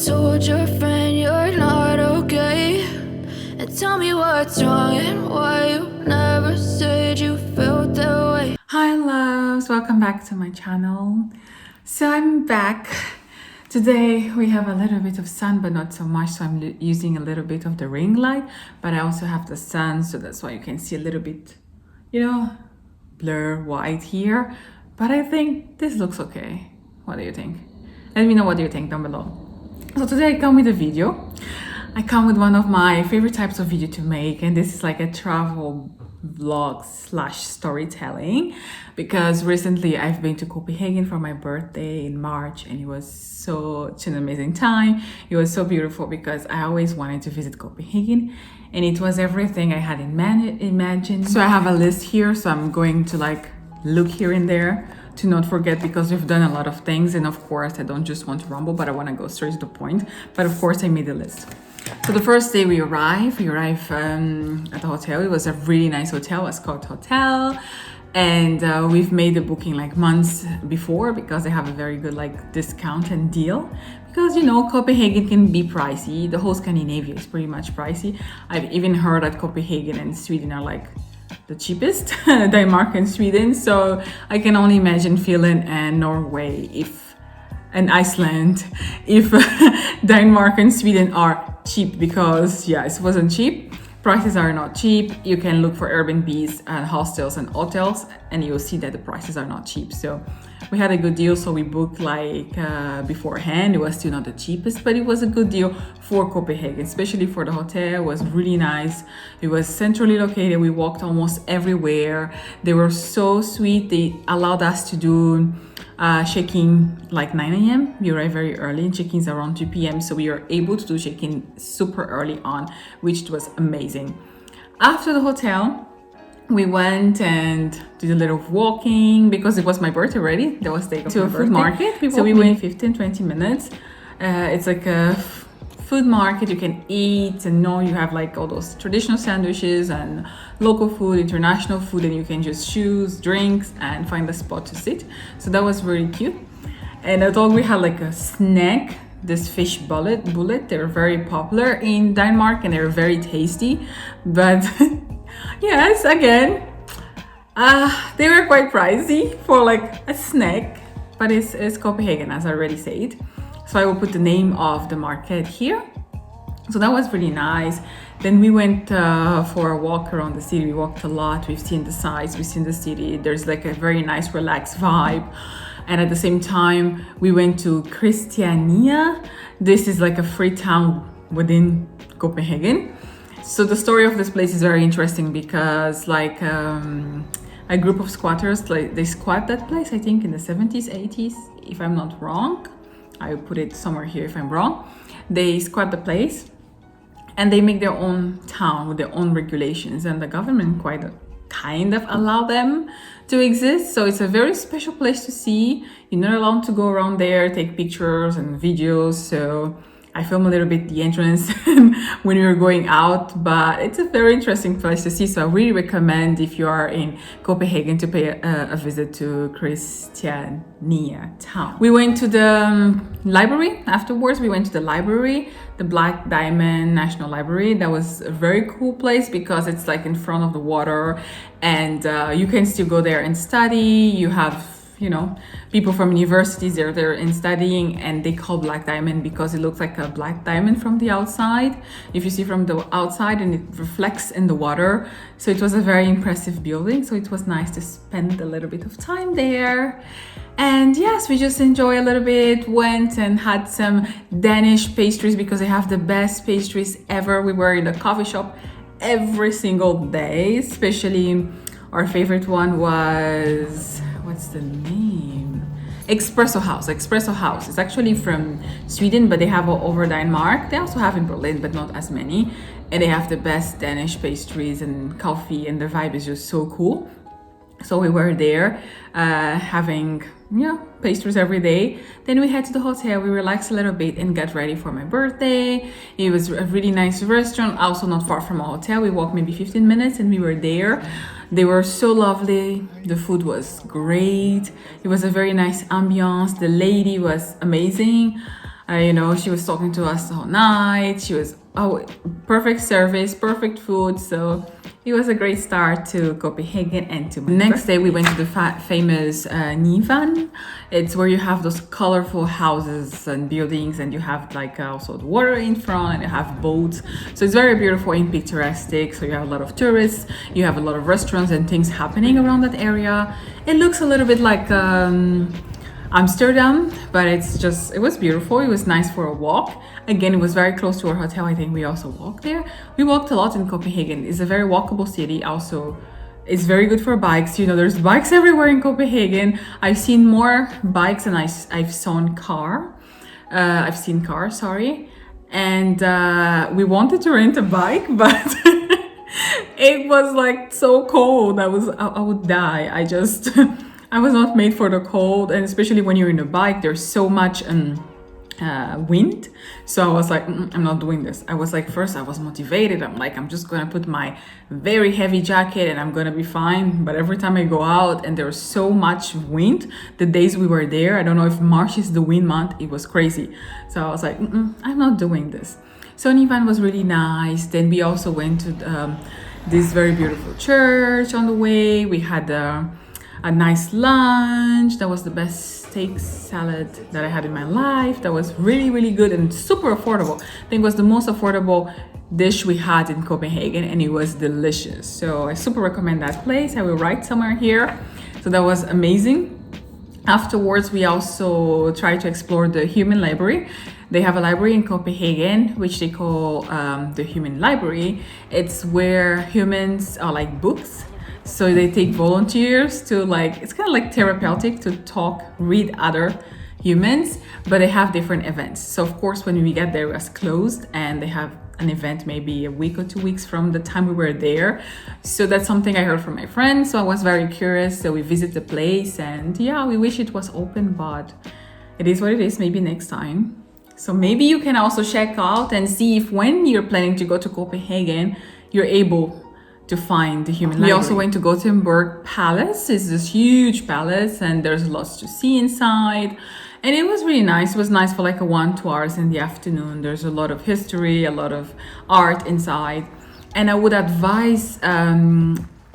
told your friend you're not okay? And tell me what's wrong and why you never said you felt that way. Hi loves, welcome back to my channel. So I'm back. Today we have a little bit of sun, but not so much, so I'm using a little bit of the ring light, but I also have the sun, so that's why you can see a little bit, blur white here. But I think this looks okay. What do you think? Let me know what you think down below. So today I come with a video. I come with one of my favorite types of video to make, and this is like a travel vlog / storytelling, because recently I've been to Copenhagen for my birthday in March, and it was such an amazing time. It was so beautiful because I always wanted to visit Copenhagen, and it was everything I had imagined. So I have a list here, so I'm going to look here and there to not forget, because we've done a lot of things, and of course I don't just want to rumble, but I want to go straight to the point. But of course I made a list. So the first day we arrived at the hotel. It was a really nice hotel, a Scott hotel, and we've made the booking months before, because they have a very good discount and deal, because Copenhagen can be pricey. The whole Scandinavia is pretty much pricey. I've even heard that Copenhagen and Sweden are the cheapest, Denmark and Sweden. So I can only imagine Finland and Norway and Iceland if Denmark and Sweden are cheap, because it wasn't cheap. Prices are not cheap. You can look for Airbnbs and hostels and hotels, and you'll see that the prices are not cheap. So we had a good deal, so we booked beforehand. It was still not the cheapest, but it was a good deal for Copenhagen, especially for the hotel. It was really nice. It was centrally located. We walked almost everywhere. They were so sweet. They allowed us to do check-in 9 a.m. We arrived very early, and check-ins around 2 p.m. So we were able to do check-in super early on, which was amazing. After the hotel, we went and did a little walking, because it was my birthday already. That was the day of to a food market. So we went 15-20 minutes. It's like a food market. You can eat, and you have all those traditional sandwiches and local food, international food, and you can just choose drinks and find a spot to sit. So that was really cute. And I thought we had a snack, this fish bullet. They're very popular in Denmark, and they're very tasty. But yes, again, they were quite pricey for a snack, but it's Copenhagen, as I already said. So I will put the name of the market here. So that was really nice. Then we went for a walk around the city. We walked a lot. We've seen the sights, we've seen the city. There's a very nice, relaxed vibe. And at the same time, we went to Christiania. This is a free town within Copenhagen. So the story of this place is very interesting, because a group of squatters, they squat that place, I think in the 70s, 80s, if I'm not wrong. I will put it somewhere here if I'm wrong. They squat the place, and they make their own town with their own regulations, and the government kind of allow them to exist. So it's a very special place to see. You're not allowed to go around there, take pictures and videos. So I filmed a little bit the entrance when we were going out, but it's a very interesting place to see. So I really recommend, if you are in Copenhagen, to pay a visit to Christiania town. We went to the library afterwards. We went to the library, the Black Diamond National Library. That was a very cool place, because it's in front of the water, and you can still go there and study. You have people from universities, they're there and studying, and they call Black Diamond because it looks like a black diamond from the outside. If you see from the outside, and it reflects in the water. So it was a very impressive building. So it was nice to spend a little bit of time there. And yes, we just enjoy a little bit, went and had some Danish pastries, because they have the best pastries ever. We were in the coffee shop every single day, especially our favorite one was, what's the name? Expresso House. Expresso House. It's actually from Sweden, but they have all over Denmark. They also have in Berlin, but not as many. And they have the best Danish pastries and coffee, and the vibe is just so cool. So we were there having pastries every day. Then we head to the hotel, we relaxed a little bit and got ready for my birthday. It was a really nice restaurant, also not far from our hotel. We walked maybe 15 minutes and we were there. They were so lovely. The food was great. It was a very nice ambiance. The lady was amazing. You know, she was talking to us all night. She was perfect service, perfect food. So it was a great start to Copenhagen and to next day we went to the famous Nyhavn. It's where you have those colorful houses and buildings, and you have like also the water in front, and you have boats. So it's very beautiful and picturesque. So you have a lot of tourists, you have a lot of restaurants and things happening around that area. It looks a little bit like Amsterdam, but it was beautiful. It was nice for a walk. Again, it was very close to our hotel. I think we also walked there. We walked a lot in Copenhagen. It's a very walkable city. Also, it's very good for bikes. You know, there's bikes everywhere in Copenhagen. I've seen more bikes than I've seen cars, sorry. And we wanted to rent a bike, but it was like so cold. I would die. I was not made for the cold, and especially when you're in a bike, there's so much wind. So I was like, I'm not doing this. I was like, first I was motivated. I'm like, I'm just gonna put my very heavy jacket and I'm gonna be fine. But every time I go out and there's so much wind, the days we were there, I don't know if March is the wind month, it was crazy. So I was like, I'm not doing this. So Nyhavn was really nice. Then we also went to this very beautiful church on the way. We had a nice lunch. That was the best steak salad that I had in my life. That was really, really good and super affordable. I think it was the most affordable dish we had in Copenhagen, and it was delicious. So I super recommend that place. I will write somewhere here. So that was amazing. Afterwards, we also tried to explore the human library. They have a library in Copenhagen, which they call the human library. It's where humans are like books. So they take volunteers to it's kind of like therapeutic to read other humans, but they have different events. So of course, when we get there, it was closed, and they have an event maybe a week or 2 weeks from the time we were there. So that's something I heard from my friends. So I was very curious. So we visit the place, and yeah, we wish it was open, but it is what it is. Maybe next time. So maybe you can also check out and see if when you're planning to go to Copenhagen, you're able to find the human library. We also went to Rosenborg Palace. It's this huge palace, and there's lots to see inside. And it was really nice. It was nice for like 1-2 hours in the afternoon. There's a lot of history, a lot of art inside. And I would advise,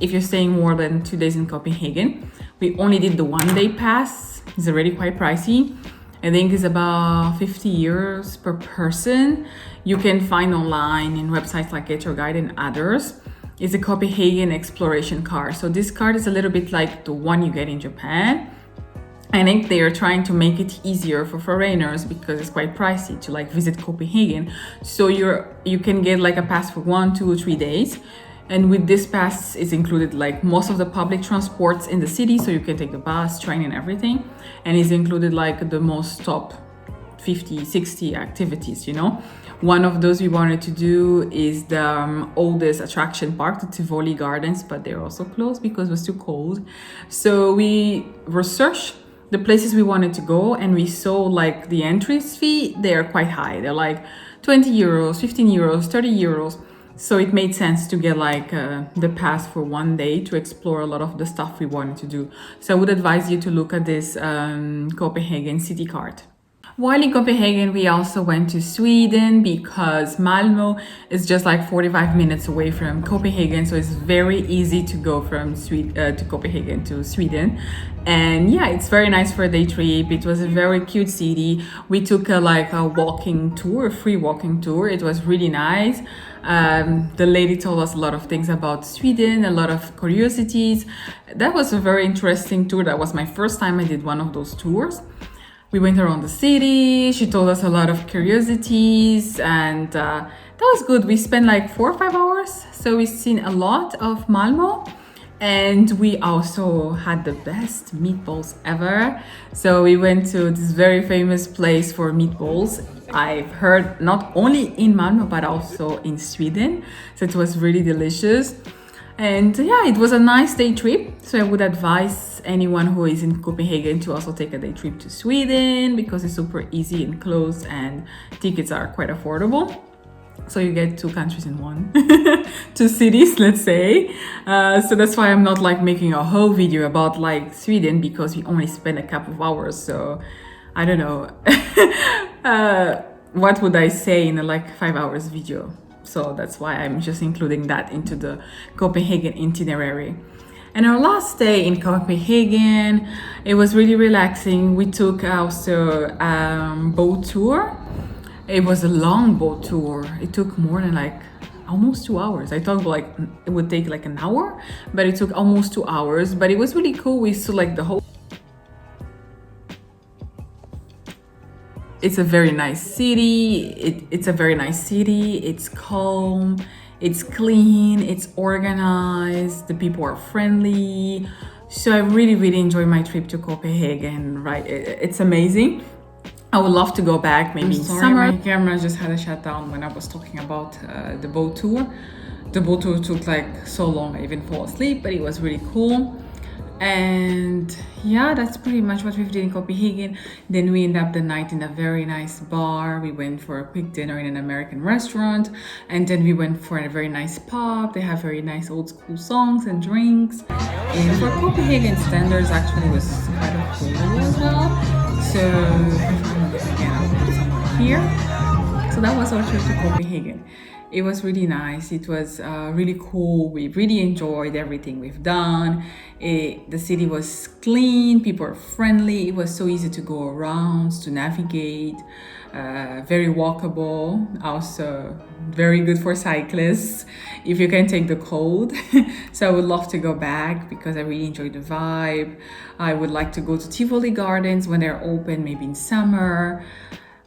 if you're staying more than 2 days in Copenhagen, we only did the 1-day pass. It's already quite pricey. I think it's about 50 euros per person. You can find online in websites like Get Your Guide and others. It's a Copenhagen exploration card. So this card is a little bit like the one you get in Japan. I think they are trying to make it easier for foreigners because it's quite pricey to visit Copenhagen. So you can get like a pass for 1, 2, or 3 days. And with this pass, it's included like most of the public transports in the city. So you can take the bus, train, and everything. And it's included like the most top 50, 60 activities, you know. One of those we wanted to do is the oldest attraction park, the Tivoli Gardens, but they're also closed because it was too cold. So we researched the places we wanted to go, and we saw like the entrance fee, they're quite high. They're like 20 euros, 15 euros, 30 euros. So it made sense to get like the pass for 1 day to explore a lot of the stuff we wanted to do. So I would advise you to look at this Copenhagen city card. While in Copenhagen, we also went to Sweden because Malmo is just like 45 minutes away from Copenhagen. So it's very easy to go from to Copenhagen to Sweden. And yeah, it's very nice for a day trip. It was a very cute city. We took a walking tour, a free walking tour. It was really nice. The lady told us a lot of things about Sweden, a lot of curiosities. That was a very interesting tour. That was my first time I did one of those tours. We went around the city. She told us a lot of curiosities, and that was good. We spent like 4 or 5 hours. So we've seen a lot of Malmo, and we also had the best meatballs ever. So we went to this very famous place for meatballs. I've heard not only in Malmo, but also in Sweden. So it was really delicious. And yeah, it was a nice day trip. So I would advise anyone who is in Copenhagen to also take a day trip to Sweden because it's super easy and close, and tickets are quite affordable. So you get 2 countries in one, 2 cities, let's say. So that's why I'm not making a whole video about Sweden, because we only spent a couple of hours. So I don't know. what would I say in a like 5 hours video? So that's why I'm just including that into the Copenhagen itinerary. And our last day in Copenhagen, it was really relaxing. We took also boat tour. It was a long boat tour. It took more than like almost 2 hours. I thought like it would take like an hour, but it took almost 2 hours. But it was really cool. We saw like the whole. It's a very nice city. It's a very nice city. It's calm. It's clean. It's organized. The people are friendly. So I really, really enjoyed my trip to Copenhagen. Right, it's amazing. I would love to go back maybe in summer. My camera just had a shutdown when I was talking about the boat tour. The boat tour took like so long I even fall asleep, but it was really cool. And yeah, that's pretty much what we've done in Copenhagen. Then we ended up the night in a very nice bar. We went for a quick dinner in an American restaurant, and then we went for a very nice pub. They have very nice old school songs and drinks. And for Copenhagen standards, actually it was quite a cool as well. So again, I'll put somewhere here. So that was our trip to Copenhagen. It was really nice. It was really cool. We really enjoyed everything we've done. The city was clean, people were friendly. It was so easy to go around, to navigate, very walkable, also very good for cyclists if you can take the cold. So I would love to go back because I really enjoyed the vibe. I would like to go to Tivoli Gardens when they're open, maybe in summer.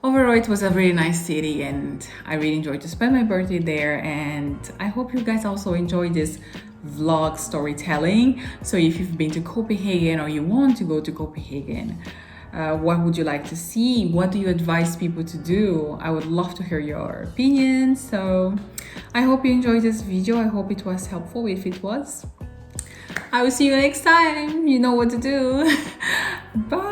Overall, it was a really nice city and I really enjoyed to spend my birthday there, and I hope you guys also enjoy this vlog storytelling. So if you've been to Copenhagen or you want to go to Copenhagen, what would you like to see? What do you advise people to do? I would love to hear your opinions. So I hope you enjoyed this video. I hope it was helpful. If it was, I will see you next time. You know what to do. Bye.